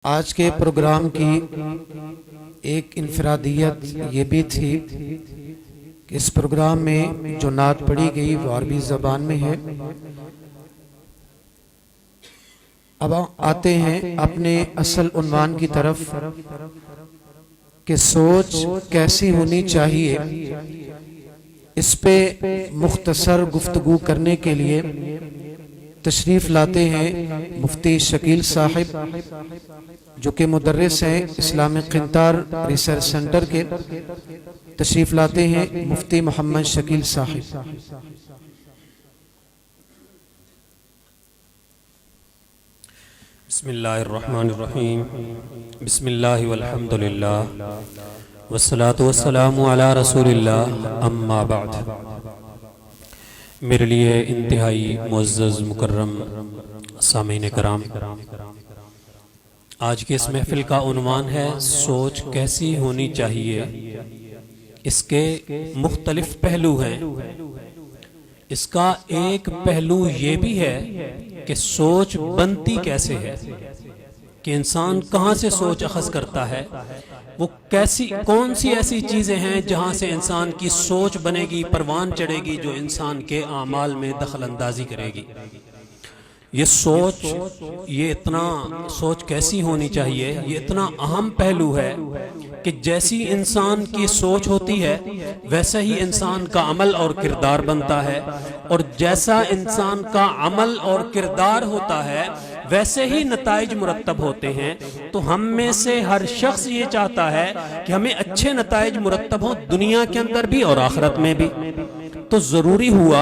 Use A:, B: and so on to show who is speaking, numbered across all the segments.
A: آج کے پروگرام کی ایک انفرادیت یہ بھی تھی کہ اس پروگرام میں جو نعت پڑھی گئی وہ عربی زبان میں ہے۔ اب آتے ہیں اپنے اصل عنوان کی طرف کہ سوچ کیسی ہونی چاہیے۔ اس پہ مختصر گفتگو کرنے کے لیے تشریف لاتے ہیں مفتی شکیل صاحب، جو کہ مدرس ہیں اسلامک قنطار ریسرچ سینٹر کے۔ تشریف لاتے ہیں مفتی محمد شکیل صاحب۔
B: بسم اللہ الرحمن الرحیم، بسم اللہ والحمدللہ والصلاة والسلام علی رسول اللہ، اما بعد۔ میرے لیے انتہائی معزز مکرم سامعین کرام، آج کے اس محفل کا عنوان ہے سوچ کیسی ہونی چاہیے۔ اس کے مختلف پہلو ہیں۔ اس کا ایک پہلو یہ بھی ہے کہ سوچ بنتی کیسے ہے، کہ انسان کہاں سے سوچ اخذ کرتا ہے، وہ کون سی ایسی چیزیں ہیں جہاں سے انسان کی سوچ بنے گی، پروان چڑھے گی، جو انسان کے اعمال میں دخل اندازی کرے گی۔ یہ سوچ کیسی ہونی چاہیے، یہ اتنا اہم پہلو ہے کہ جیسی انسان کی سوچ ہوتی ہے ویسا ہی انسان کا عمل اور کردار بنتا ہے، اور جیسا انسان کا عمل اور کردار ہوتا ہے ویسے ہی نتائج مرتب ہوتے ہیں۔ تو ہم میں سے ہر شخص یہ چاہتا ہے کہ ہمیں اچھے نتائج مرتب ہوں، دنیا کے اندر بھی اور آخرت میں بھی۔ تو ضروری ہوا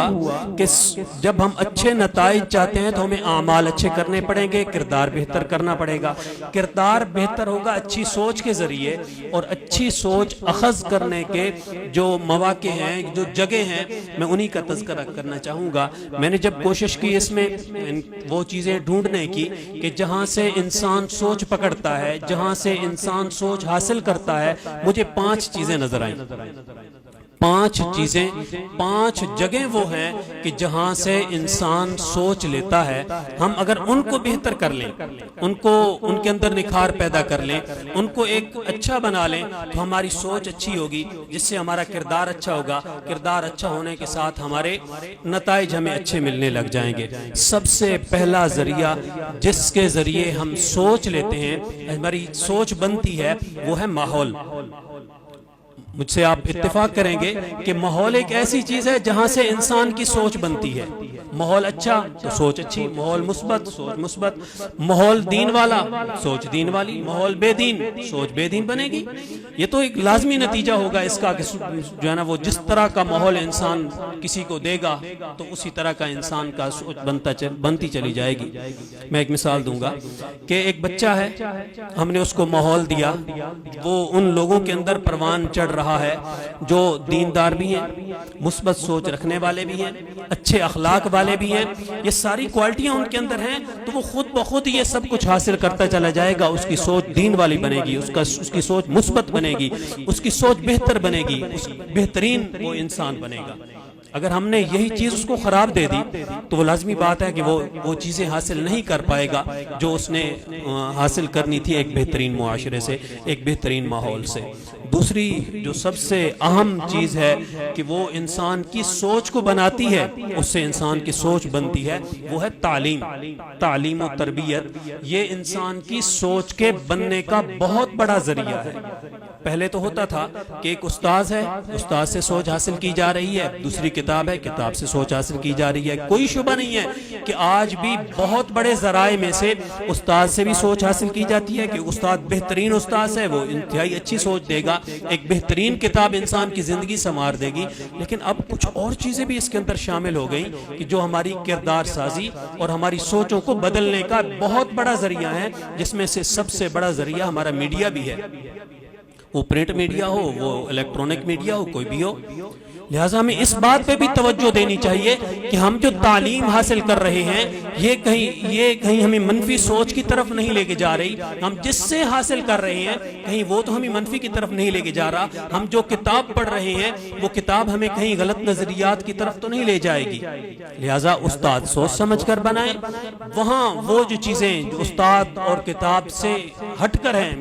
B: کہ جب ہم اچھے نتائج چاہتے ہیں تو ہمیں اعمال اچھے کرنے پڑیں گے، کردار بہتر کرنا پڑے گا۔ کردار بہتر ہوگا اچھی سوچ کے ذریعے، اور اچھی سوچ اخذ کرنے کے جو مواقع ہیں، جو جگہ ہیں، میں انہی کا تذکرہ کرنا چاہوں گا۔ میں نے جب کوشش کی اس میں وہ چیزیں ڈھونڈنے کی کہ جہاں سے انسان سوچ پکڑتا ہے، جہاں سے انسان سوچ حاصل کرتا ہے، مجھے 5 چیزیں نظر آئیں۔ 5 جگہیں وہ ہیں کہ جہاں سے انسان سوچ لیتا ہے۔ ہم اگر ان کو بہتر کر لیں، ان کے اندر نکھار پیدا کر لیں، ان کو ایک اچھا بنا لیں، تو ہماری سوچ اچھی ہوگی، جس سے ہمارا کردار اچھا ہوگا۔ کردار اچھا ہونے کے ساتھ ہمارے نتائج ہمیں اچھے ملنے لگ جائیں گے۔ سب سے پہلا ذریعہ جس کے ذریعے ہم سوچ لیتے ہیں، ہماری سوچ بنتی ہے، وہ ہے ماحول۔ مجھ سے آپ اتفاق کریں گے کہ ماحول ایک ایسی چیز ہے جہاں سے انسان کی سوچ بنتی ہے۔ ماحول اچھا تو سوچ اچھی، ماحول مثبت سوچ مثبت، ماحول دین والا سوچ دین والی، ماحول بے دین سوچ بے دین بنے گی۔ یہ تو ایک لازمی نتیجہ ہوگا اس کا کہ جو ہے نا، وہ جس طرح کا ماحول انسان کسی کو دے گا تو اسی طرح کا انسان کا سوچ بنتی چلی جائے گی۔ میں ایک مثال دوں گا کہ ایک بچہ ہے، ہم نے اس کو ماحول دیا، وہ ان لوگوں کے اندر پروان چڑھ رہا ہے جو دیندار بھی ہیں، مثبت سوچ رکھنے والے بھی ہیں، اچھے اخلاق والے بھی ہیں۔ یہ ساری کوالٹیاں ان کے اندر ہیں، تو وہ خود بخود یہ سب کچھ حاصل کرتا چلا جائے گا۔ اس کی سوچ دین والی بنے گی، اس کی سوچ مثبت بنے گی، اس کی سوچ بہتر بنے گی، بہترین وہ انسان بنے گا۔ اگر ہم نے یہی چیز اس کو خراب دے دی تو وہ لازمی بات ہے کہ وہ چیزیں حاصل نہیں کر پائے گا جو اس نے حاصل کرنی تھی ایک بہترین معاشرے سے، ایک بہترین ماحول سے۔ دوسری جو سب سے اہم چیز ہے کہ وہ انسان کی سوچ کو بناتی ہے، اس سے انسان کی سوچ بنتی ہے، وہ ہے تعلیم و تربیت۔ یہ انسان کی سوچ کے بننے کا بہت بڑا ذریعہ ہے۔ پہلے تو ہوتا تھا کہ ایک استاذ ہے، استاذ سے سوچ حاصل کی جا رہی ہے، دوسری کتاب ہے، کتاب سے سوچ حاصل کی جا رہی ہے۔ کوئی شبہ نہیں ہے کہ آج بھی بہت بڑے ذرائع میں سے استاذ سے بھی سوچ حاصل کی جاتی ہے کہ استاد بہترین استاذ ہے، وہ انتہائی اچھی سوچ دے گا، ایک بہترین کتاب انسان کی زندگی سنوار دے گی۔ لیکن اب کچھ اور چیزیں بھی اس کے اندر شامل ہو گئیں کہ جو ہماری کردار سازی اور ہماری سوچوں کو بدلنے کا بہت بڑا ذریعہ ہے، جس میں سے سب سے بڑا ذریعہ ہمارا میڈیا بھی ہے۔ وہ پرنٹ میڈیا ہو، وہ الیکٹرونک میڈیا ہو، کوئی بھی ہو، لہٰذا ہمیں اس بات پہ بھی توجہ دینی چاہیے کہ ہم جو تعلیم حاصل کر رہے ہیں یہ کہیں ہمیں منفی سوچ کی طرف نہیں لے کے جا رہی. ہم جس سے حاصل کر رہے ہیں کہیں وہ تو ہمیں منفی کی طرف نہیں لے کے جا رہا. ہم جو کتاب پڑھ رہے ہیں وہ کتاب ہمیں کہیں غلط نظریات کی طرف تو نہیں لے جائے گی. لہٰذا استاد سوچ سمجھ کر بنائیں. وہاں وہ جو چیزیں جو استاد اور کتاب سے ہٹ کر ہیں،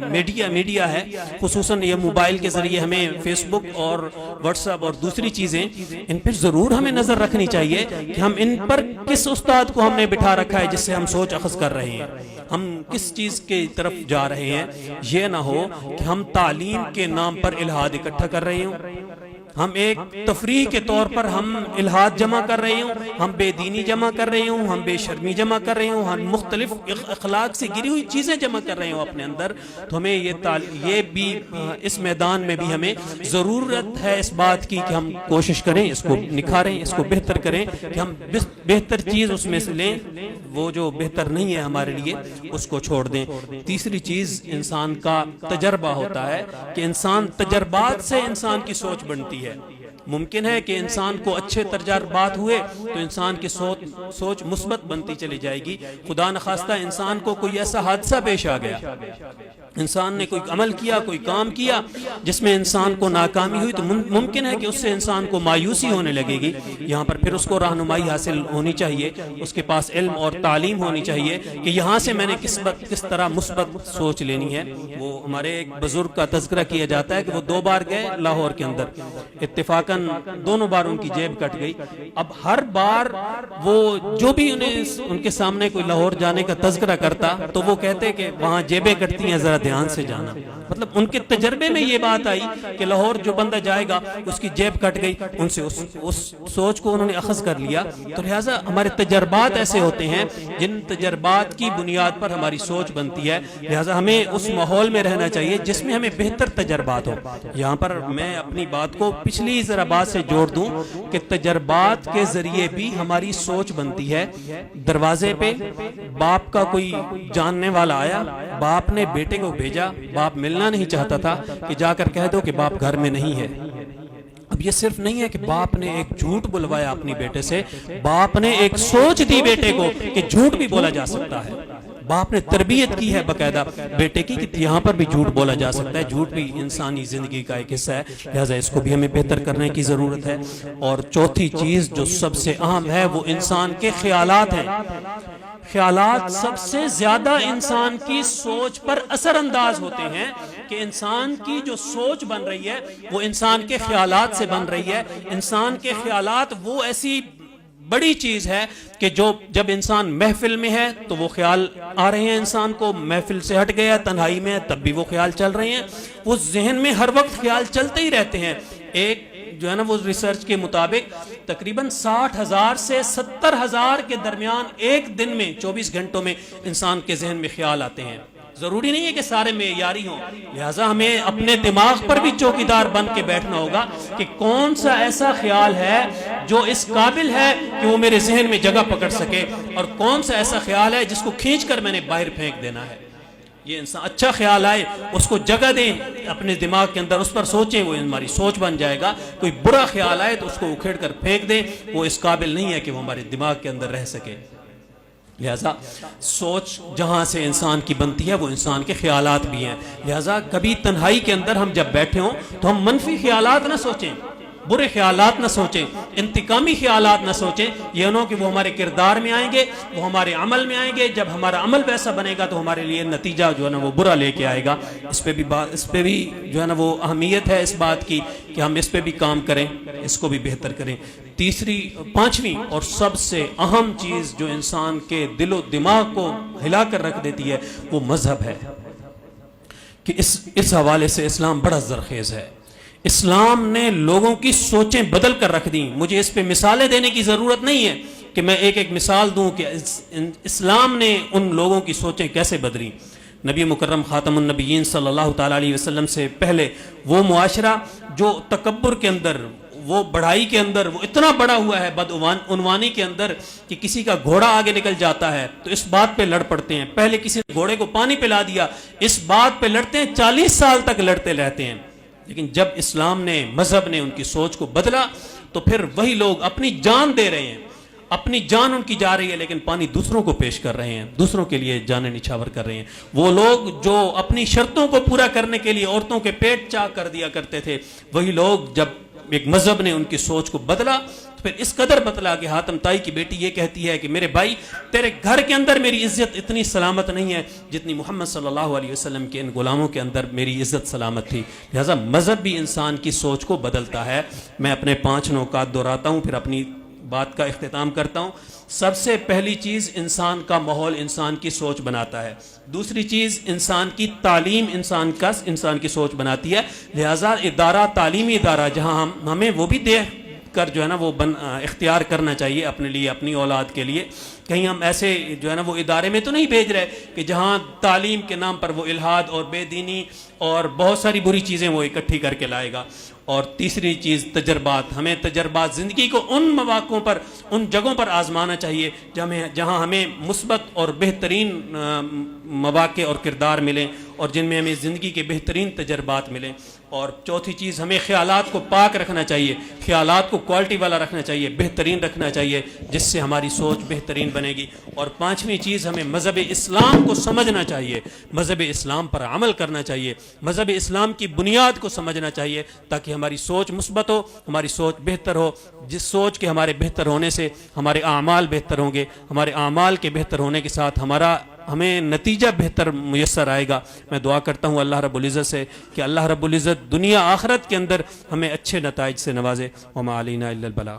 B: میڈیا ہے، خصوصاً یہ موبائل کے ذریعے ہمیں فیس بک اور واٹس ایپ اور دوسری چیزیں، ان پر ضرور ہمیں نظر رکھنی چاہیے کہ ہم ان پر کس استاد کو ہم نے بٹھا رکھا ہے جس سے ہم سوچ اخذ کر رہے ہیں، ہم کس چیز کی طرف جا رہے ہیں. یہ نہ ہو کہ ہم تعلیم کے نام پر الہاد اکٹھا کر رہے ہوں، ہم ایک تفریح کے طور پر ہم الہاد جمع کر رہے ہوں، ہم بے دینی جمع کر رہے ہوں، ہم بے شرمی جمع کر رہے ہوں، ہم مختلف اخلاق سے گری ہوئی چیزیں جمع کر رہے ہوں اپنے اندر. تو ہمیں یہ بھی اس میدان میں بھی ہمیں ضرورت ہے اس بات کی کہ ہم کوشش کریں، اس کو نکھاریں، اس کو بہتر کریں کہ ہم بہتر چیز اس میں سے لیں، وہ جو بہتر نہیں ہے ہمارے لیے اس کو چھوڑ دیں. تیسری چیز انسان کا تجربہ ہوتا ہے کہ انسان تجربات سے انسان کی سوچ بنتی ہے. ممکن ہے کہ انسان کو اچھے تجربات ہوئے تو انسان کی سوچ مثبت بنتی چلی جائے گی. خدا نخواستہ انسان کو کوئی ایسا حادثہ پیش آ گیا، انسان نے کوئی عمل کیا، کوئی کام کیا جس میں انسان کو ناکامی ہوئی، تو ممکن ہے کہ اس سے انسان کو مایوسی ہونے لگے گی. یہاں پر پھر اس کو رہنمائی حاصل ہونی چاہیے، اس کے پاس علم اور تعلیم ہونی چاہیے کہ یہاں سے میں نے کس طرح مثبت سوچ لینی ہے. وہ ہمارے ایک بزرگ کا تذکرہ کیا جاتا ہے کہ وہ 2 بار گئے لاہور کے اندر، اتفاقاً دونوں بار ان کی جیب کٹ گئی. اب ہر بار وہ جو بھی ان کے سامنے کوئی لاہور جانے کا تذکرہ کرتا تو وہ کہتے کہ وہاں جیبیں کٹتی ہیں، ذرا دھیان سے جانا. مطلب ان کے تجربے میں یہ بات آئی کہ لاہور جو بندہ جائے گا اس کی جیب کٹ گئی، ان سے اس سوچ کو انہوں نے اخذ کر لیا. تو لہٰذا ہمارے تجربات ایسے ہوتے ہیں جن تجربات کی بنیاد پر ہماری سوچ بنتی ہے. لہٰذا ہمیں اس ماحول میں رہنا چاہیے جس میں ہمیں بہتر تجربات ہو. یہاں پر میں اپنی بات کو پچھلی ذرا بات سے جوڑ دوں کہ تجربات کے ذریعے بھی ہماری سوچ بنتی ہے. دروازے پہ باپ کا کوئی جاننے والا آیا، باپ نے بیٹے کو بھیجا، باپ ملنا نہیں چاہتا تھا کہ جا کر کہہ دو کہ باپ گھر میں نہیں ہے. اب یہ صرف نہیں ہے کہ باپ نے ایک جھوٹ بلوایا اپنی بیٹے سے، باپ نے ایک سوچ دی بیٹے کو کہ جھوٹ بھی بولا جا سکتا ہے. باپ نے تربیت کی ہے باقاعدہ بیٹے کی کہ یہاں پر بھی جھوٹ بولا جا سکتا ہے، جھوٹ بھی انسانی زندگی کا ایک حصہ ہے. لہٰذا اس کو بھی ہمیں بہتر کرنے کی ضرورت ہے. اور چوتھی چیز جو سب سے اہم ہے وہ انسان کے خیالات ہیں. خیالات سب سے زیادہ انسان کی سوچ پر اثر انداز ہوتے ہیں کہ انسان کی جو سوچ بن رہی ہے وہ انسان کے خیالات سے بن رہی ہے. انسان کے خیالات وہ ایسی بڑی چیز ہے کہ جب انسان محفل میں ہے تو وہ خیال آ رہے ہیں، انسان کو محفل سے ہٹ گیا، تنہائی میں ہے تب بھی وہ خیال چل رہے ہیں. وہ ذہن میں ہر وقت خیال چلتے ہی رہتے ہیں. ایک جو ہے نا وہ ریسرچ کے مطابق تقریباً 60,000 سے 70,000 کے درمیان ایک دن میں 24 گھنٹوں میں انسان کے ذہن میں خیال آتے ہیں. ضروری نہیں ہے کہ سارے معیاری ہوں. لہٰذا ہمیں اپنے دماغ پر بھی چوکیدار بن کے بیٹھنا ہوگا کہ کون سا ایسا خیال ہے جو اس قابل ہے کہ وہ میرے ذہن میں جگہ پکڑ سکے، اور کون سا ایسا خیال ہے جس کو کھینچ کر میں نے باہر پھینک دینا ہے. یہ انسان اچھا خیال آئے اس کو جگہ دیں اپنے دماغ کے اندر، اس پر سوچیں، وہ ہماری سوچ بن جائے گا. کوئی برا خیال آئے تو اس کو اکھیڑ کر پھینک دیں، وہ اس قابل نہیں ہے کہ وہ ہمارے دماغ کے اندر رہ سکے. لہٰذا سوچ جہاں سے انسان کی بنتی ہے وہ انسان کے خیالات بھی ہیں. لہٰذا کبھی تنہائی کے اندر ہم جب بیٹھے ہوں تو ہم منفی خیالات نہ سوچیں، برے خیالات نہ سوچیں، انتقامی خیالات نہ سوچیں. یہ نہ کہ وہ ہمارے کردار میں آئیں گے، وہ ہمارے عمل میں آئیں گے. جب ہمارا عمل ویسا بنے گا تو ہمارے لیے نتیجہ جو ہے نا وہ برا لے کے آئے گا. اس پہ بھی جو ہے نا وہ اہمیت ہے اس بات کی کہ ہم اس پہ بھی کام کریں، اس کو بھی بہتر کریں. پانچویں اور سب سے اہم چیز جو انسان کے دل و دماغ کو ہلا کر رکھ دیتی ہے وہ مذہب ہے. کہ اس حوالے سے اسلام بڑا زرخیز ہے. اسلام نے لوگوں کی سوچیں بدل کر رکھ دیں. مجھے اس پہ مثالیں دینے کی ضرورت نہیں ہے کہ میں ایک مثال دوں کہ اسلام نے ان لوگوں کی سوچیں کیسے بدلی. نبی مکرم خاتم النبیین صلی اللہ تعالیٰ علیہ وسلم سے پہلے وہ معاشرہ جو تکبر کے اندر، وہ بڑھائی کے اندر وہ اتنا بڑا ہوا ہے بدعنوانی کے اندر کہ کسی کا گھوڑا آگے نکل جاتا ہے تو اس بات پہ لڑ پڑتے ہیں. پہلے کسی نے گھوڑے کو پانی پلا دیا، اس بات پہ لڑتے ہیں، 40 سال تک لڑتے رہتے ہیں. لیکن جب اسلام نے، مذہب نے ان کی سوچ کو بدلا تو پھر وہی لوگ اپنی جان دے رہے ہیں، اپنی جان ان کی جا رہی ہے، لیکن پانی دوسروں کو پیش کر رہے ہیں، دوسروں کے لیے جانیں نچھاور کر رہے ہیں۔ وہ لوگ جو اپنی شرطوں کو پورا کرنے کے لیے عورتوں کے پیٹ چاک کر دیا کرتے تھے، وہی لوگ جب ایک مذہب نے ان کی سوچ کو بدلا تو پھر اس قدر بدلا کہ حاتم طائی کی بیٹی یہ کہتی ہے کہ میرے بھائی تیرے گھر کے اندر میری عزت اتنی سلامت نہیں ہے جتنی محمد صلی اللہ علیہ وسلم کے ان غلاموں کے اندر میری عزت سلامت تھی۔ لہذا مذہب بھی انسان کی سوچ کو بدلتا ہے۔ میں اپنے 5 نکات دہراتا ہوں، پھر اپنی بات کا اختتام کرتا ہوں۔ سب سے پہلی چیز، انسان کا ماحول انسان کی سوچ بناتا ہے۔ دوسری چیز، انسان کی تعلیم انسان کی سوچ بناتی ہے۔ لہذا ادارہ، تعلیمی ادارہ جہاں ہمیں وہ بھی دیکھ کر جو ہے نا وہ اختیار کرنا چاہیے اپنے لیے، اپنی اولاد کے لیے۔ کہیں ہم ایسے جو ہے نا وہ ادارے میں تو نہیں بھیج رہے کہ جہاں تعلیم کے نام پر وہ الحاد اور بے دینی اور بہت ساری بری چیزیں وہ اکٹھی کر کے لائے گا۔ اور تیسری چیز، تجربات۔ ہمیں تجربات زندگی کو ان مواقعوں پر، ان جگہوں پر آزمانا چاہیے جہاں ہمیں مثبت اور بہترین مواقع اور کردار ملیں اور جن میں ہمیں زندگی کے بہترین تجربات ملیں۔ اور چوتھی چیز، ہمیں خیالات کو پاک رکھنا چاہیے، خیالات کو کوالٹی والا رکھنا چاہیے، بہترین رکھنا چاہیے، جس سے ہماری سوچ بہترین بنے گی۔ اور پانچویں چیز، ہمیں مذہب اسلام کو سمجھنا چاہیے، مذہب اسلام پر عمل کرنا چاہیے، مذہب اسلام کی بنیاد کو سمجھنا چاہیے تاکہ ہماری سوچ مثبت ہو، ہماری سوچ بہتر ہو، جس سوچ کے ہمارے بہتر ہونے سے ہمارے اعمال بہتر ہوں گے، ہمارے اعمال کے بہتر ہونے کے ساتھ ہمیں نتیجہ بہتر میسر آئے گا۔ میں دعا کرتا ہوں اللہ رب العزت سے کہ اللہ رب العزت دنیا آخرت کے اندر ہمیں اچھے نتائج سے نوازے۔ وما علینا الا البلاغ۔